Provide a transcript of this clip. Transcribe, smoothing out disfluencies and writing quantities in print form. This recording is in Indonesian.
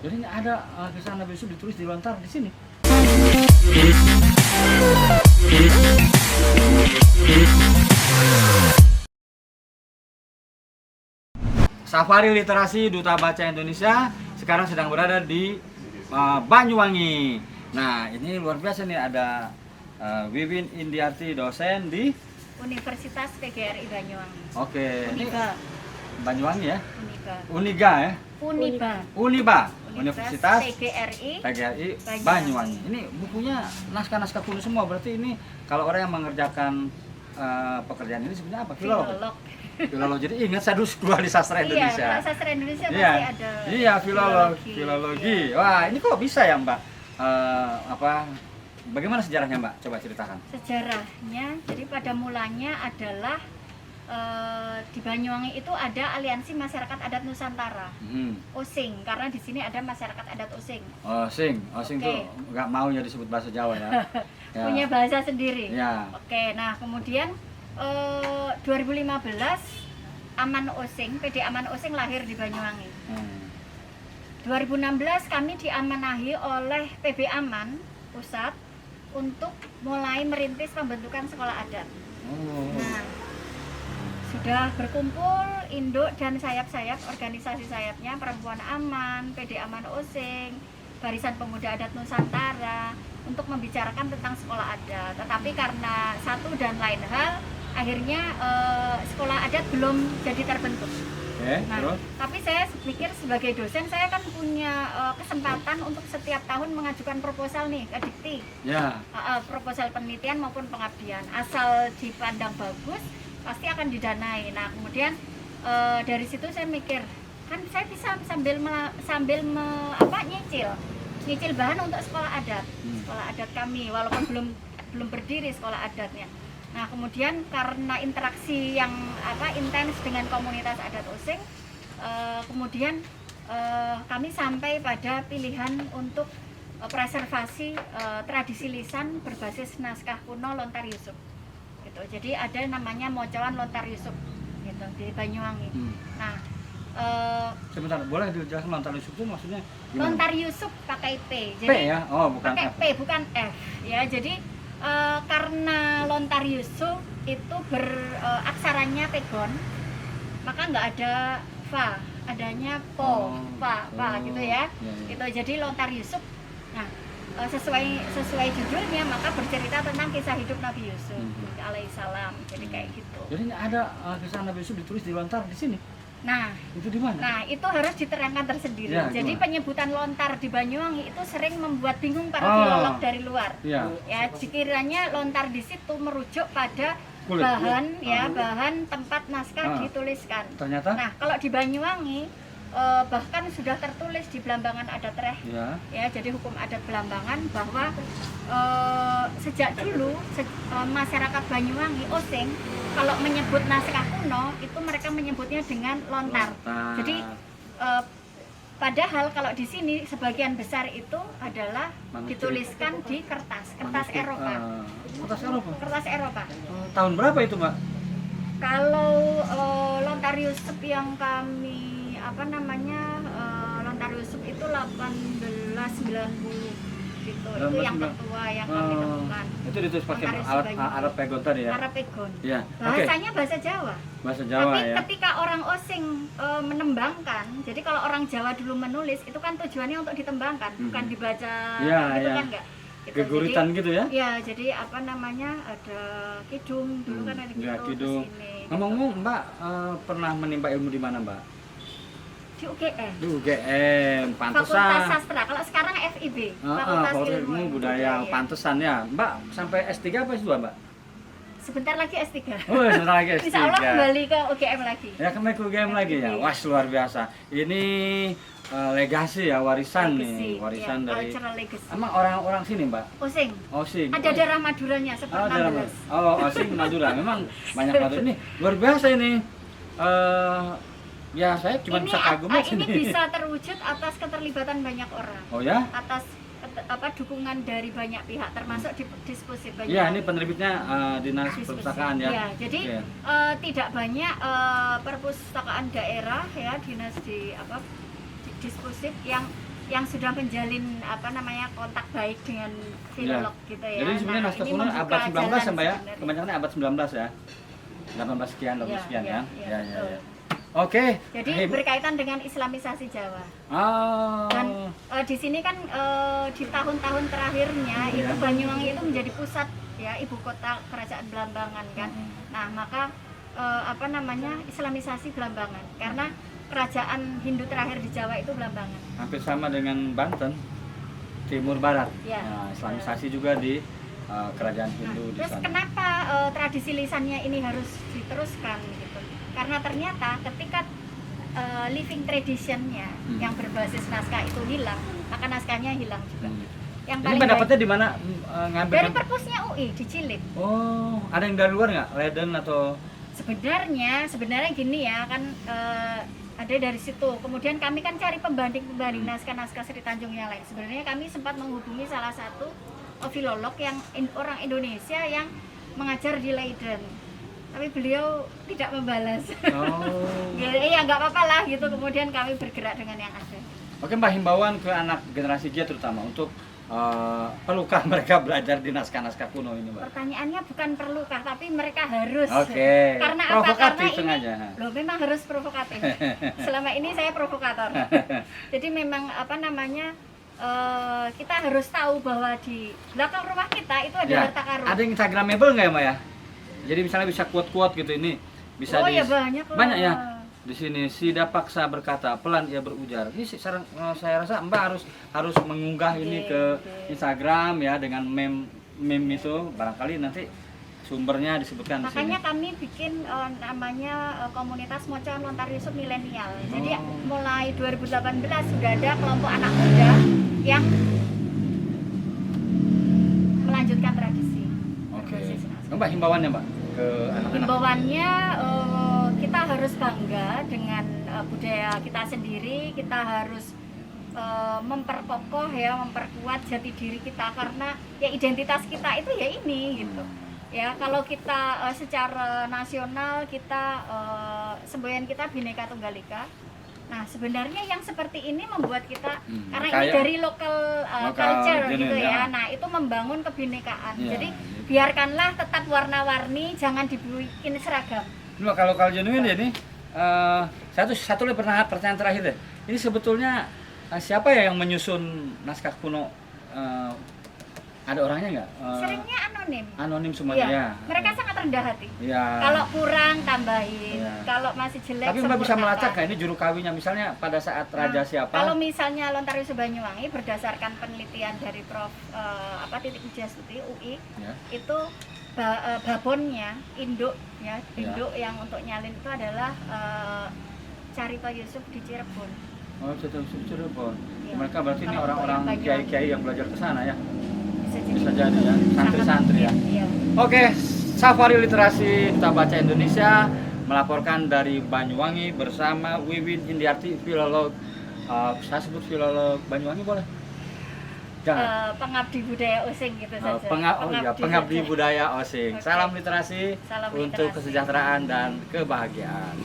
Jadi nggak ada kisah Nabi Yusuf ditulis di lontar di sini. Safari Literasi Duta Baca Indonesia sekarang sedang berada di Banyuwangi. Nah, ini luar biasa nih, ada Wiwin Indiarti, dosen di Universitas PGRI Banyuwangi. Oke, ini Uniba. Banyuwangi ya? Uniba. Uniga ya? Uniba. Universitas PGRI Banyuwangi. Ini bukunya naskah-naskah kuno semua, berarti ini kalau orang yang mengerjakan pekerjaan ini sebenarnya apa? Filolog. Filolog. Jadi ingat saya dulu sekolah di sastra Indonesia. Iya, sastra Indonesia Iya. masih ada. Iya, filologi. Iya. Wah, ini kok bisa ya, Mbak? Bagaimana sejarahnya, Mbak? Coba ceritakan. Sejarahnya, jadi pada mulanya adalah di Banyuwangi itu ada Aliansi Masyarakat Adat Nusantara, Osing, karena di sini ada masyarakat adat Osing. Osing Oke. tuh nggak mau ya disebut bahasa Jawa ya. Ya. Punya bahasa sendiri. Ya. Oke, nah kemudian 2015 Aman Osing, PD Aman Osing lahir di Banyuwangi. 2016 kami diamanahi oleh PB Aman Pusat untuk mulai merintis pembentukan sekolah adat. Nah, sudah berkumpul induk dan sayap-sayap organisasi sayapnya, Perempuan Aman, PD Aman Osing, Barisan Pemuda Adat Nusantara, untuk membicarakan tentang sekolah adat. Tetapi karena satu dan lain hal, akhirnya sekolah adat belum jadi terbentuk. Nah, Terus? tapi saya pikir sebagai dosen saya kan punya kesempatan untuk setiap tahun mengajukan proposal nih ke Dikti. Ya. Proposal penelitian maupun pengabdian. Asal dipandang bagus, pasti akan didanai. Nah, kemudian dari situ saya mikir, kan saya bisa sambil nyicil bahan untuk sekolah adat. Sekolah adat kami walaupun belum berdiri sekolah adatnya. Nah, kemudian karena interaksi yang intens dengan komunitas adat Osing, kemudian kami sampai pada pilihan untuk preservasi tradisi lisan berbasis naskah kuno Lontar Yusuf. Gitu. Jadi ada namanya Mocoan Lontar Yusuf gitu di Banyuwangi. Nah, Sebentar, boleh dijelaskan Lontar Yusuf itu maksudnya gimana? Lontar Yusuf pakai P. P ya? Oh, bukan pakai F. P bukan F ya. Jadi karena Lontar Yusuf itu aksaranya pegon, maka nggak ada fa, adanya po, fa gitu ya. Gitu. Jadi Lontar Yusuf. Nah, sesuai judulnya maka bercerita tentang kisah hidup Nabi Yusuf alaihissalam. Jadi kayak gitu. Jadi nggak ada kisah Nabi Yusuf ditulis di lontar di sini. Nah, itu di mana? Nah, itu harus diterangkan tersendiri. Ya, jadi gimana? penyebutan lontar di Banyuwangi itu sering membuat bingung para filolog dari luar. Ya. Ya, sekiranya lontar di situ merujuk pada Kulit. bahan tempat naskah dituliskan. Ternyata? Nah, kalau di Banyuwangi bahkan sudah tertulis di Belambangan Adat Reh. Ya, jadi hukum adat Belambangan bahwa sejak dulu masyarakat Banyuwangi Osing kalau menyebut naskah kuno itu mereka menyebutnya dengan lontar. Jadi padahal kalau di sini sebagian besar itu adalah dituliskan di kertas Eropa. Kertas Eropa. Tahun berapa itu, Mbak? Kalau Lontar Yusuf yang kami Lontar Yusuf itu 1890 gitu. Itu yang tertua yang kami temukan. Itu ditulis pakai alat pegon tadi ya? Alat pegon. Iya. Bahasanya bahasa Jawa. Bahasa Jawa. Tapi ya. ketika orang Osing menembangkan, jadi kalau orang Jawa dulu menulis itu kan tujuannya untuk ditembangkan, bukan dibaca gitu kan enggak. Gitu. Geguritan jadi, gitu ya? Iya, jadi ada kidung dulu kan ada kidung. Kesini, Ngomong-ngomong, Mbak pernah menimba ilmu di mana, Mbak? di UGM. Di UGM, pantesan. Fakultas Sastra. Kalau sekarang FIB, Fakultas Ilmu Budaya, pantesan ya. Mbak sampai S3 apa S2, Mbak? Sebentar lagi S3. Oh, sebentar lagi S3. Insya Allah kembali ke UGM lagi. Ya, kembali ke UGM lagi ya. Wah, luar biasa. Ini legasi ya, warisan nih, warisan ya, dari. cultural legacy. Emang orang-orang sini, Mbak? Osing. Osing. Ada darah Maduranya seperti 16. Osing Madura. Memang banyak Madura ini. Luar biasa ini. Ya, saya cuma bisa kagum aja ini nih. bisa terwujud atas keterlibatan banyak orang. Oh ya? Atas dukungan dari banyak pihak, termasuk di Dispusit Banyuwangi. Iya, ini penerbitnya Dinas Perpustakaan ya. Ya, jadi tidak banyak perpustakaan daerah ya, dinas di Dispusit yang yang sudah menjalin apa namanya kontak baik dengan filolog gitu ya. Jadi sebenarnya Nah, naskah ini kuno membuka abad 19 ya jalan Mbak ya? sebenarnya. Kebanyakan abad 19 ya? 18 sekian, 20 Iya, sekian iya, ya? iya, Ya, ya, betul. ya. Oke. Jadi berkaitan dengan Islamisasi Jawa. Oh. Dan di sini kan di tahun-tahun terakhirnya Iya. itu Banyuwangi itu menjadi pusat ya ibu kota kerajaan Blambangan kan. Nah, maka apa namanya Islamisasi Blambangan karena kerajaan Hindu terakhir di Jawa itu Blambangan. Hampir sama dengan Banten, Timur Barat. Ya. Nah, Islamisasi juga di kerajaan Hindu di Terus sana. kenapa tradisi lisannya ini harus diteruskan gitu? Karena ternyata ketika living traditionnya yang berbasis naskah itu hilang, maka naskahnya hilang juga. Yang Ini paling Mbak baik dapatnya di mana ngambil? dari perpusnya UI di Cilip. Oh, ada yang dari luar nggak? Leiden atau? Sebenarnya gini ya kan ada dari situ. Kemudian kami kan cari pembanding naskah-naskah Sri Tanjung yang lain. Sebenarnya kami sempat menghubungi salah satu filolog yang orang Indonesia yang mengajar di Leiden. Tapi beliau tidak membalas. Oh. Ya nggak apa-apa lah gitu. Kemudian kami bergerak dengan yang ada. Oke Mbak, himbauan ke anak generasi Z terutama untuk perlukah mereka belajar di naskah-naskah kuno ini Mbak? Pertanyaannya bukan perlukah, tapi mereka harus. Oke. Karena apa? Provokatif Karena sengaja. ini, loh memang harus provokatif. Selama ini saya provokator. Jadi memang apa namanya kita harus tahu bahwa di belakang rumah kita itu ada Ya, harta karun. ada yang Instagramable nggak ya Mbak ya? Jadi misalnya bisa quote-quote gitu ini bisa Oh ya banyak lah. banyak ya. Di sini Sida paksa berkata, pelan ia berujar. Ini saya rasa Mbak harus mengunggah ini ke Instagram ya dengan meme itu, barangkali nanti sumbernya disebutkan di sini. Makanya kami bikin namanya komunitas Moco Lontar Yusuf Milenial. Jadi mulai 2018 sudah ada kelompok anak muda yang melanjutkan tradisi. Oke. berbasis naskah. Mbak himbauannya Mbak ke anak-anak. Himbauannya kita harus bangga dengan budaya kita sendiri. Kita harus memperkokoh ya, memperkuat jati diri kita karena ya identitas kita itu ya ini gitu. Ya kalau kita secara nasional kita semboyan kita Bhinneka Tunggal Ika. Nah sebenarnya yang seperti ini membuat kita karena ini dari local culture gitu ya. Nah itu membangun kebinekaan. Ya, Jadi gitu. biarkanlah tetap warna-warni, jangan dibikin seragam. Cuma kalau genuine ya ini satu lagi pertanyaan terakhir deh. Ini sebetulnya siapa ya yang menyusun naskah kuno? Ada orangnya nggak? Seringnya anonim. Anonim semuanya. Iya, Ya. mereka sangat rendah hati. Ya. Kalau kurang tambahin, Iya. kalau masih jelek Tapi Mbak bisa sempurnakan. melacak nggak ini juru kawinnya misalnya pada saat raja siapa? Kalau misalnya Lontar Yusuf Banyuwangi berdasarkan penelitian dari Prof Titik Wijastuti UI Ya. itu babonnya induk ya induk yang untuk nyalin itu adalah Carita Yusuf di Cirebon. Oh, Cirebon. Iya. Mereka berarti ini Kalau orang-orang untuk yang kiai-kiai yang belajar ke sana ya. Bisa Bisa jadi ya, santri-santri ya. Iya. Oke, Safari Literasi Duta Baca Indonesia melaporkan dari Banyuwangi bersama Wiwin Indiarti, filolog. Saya sebut filolog Banyuwangi boleh? Jangan. Pengabdi budaya Osing gitu saja. Pengabdi saja. budaya Osing. Oke. Salam literasi Salam untuk literasi. kesejahteraan dan kebahagiaan.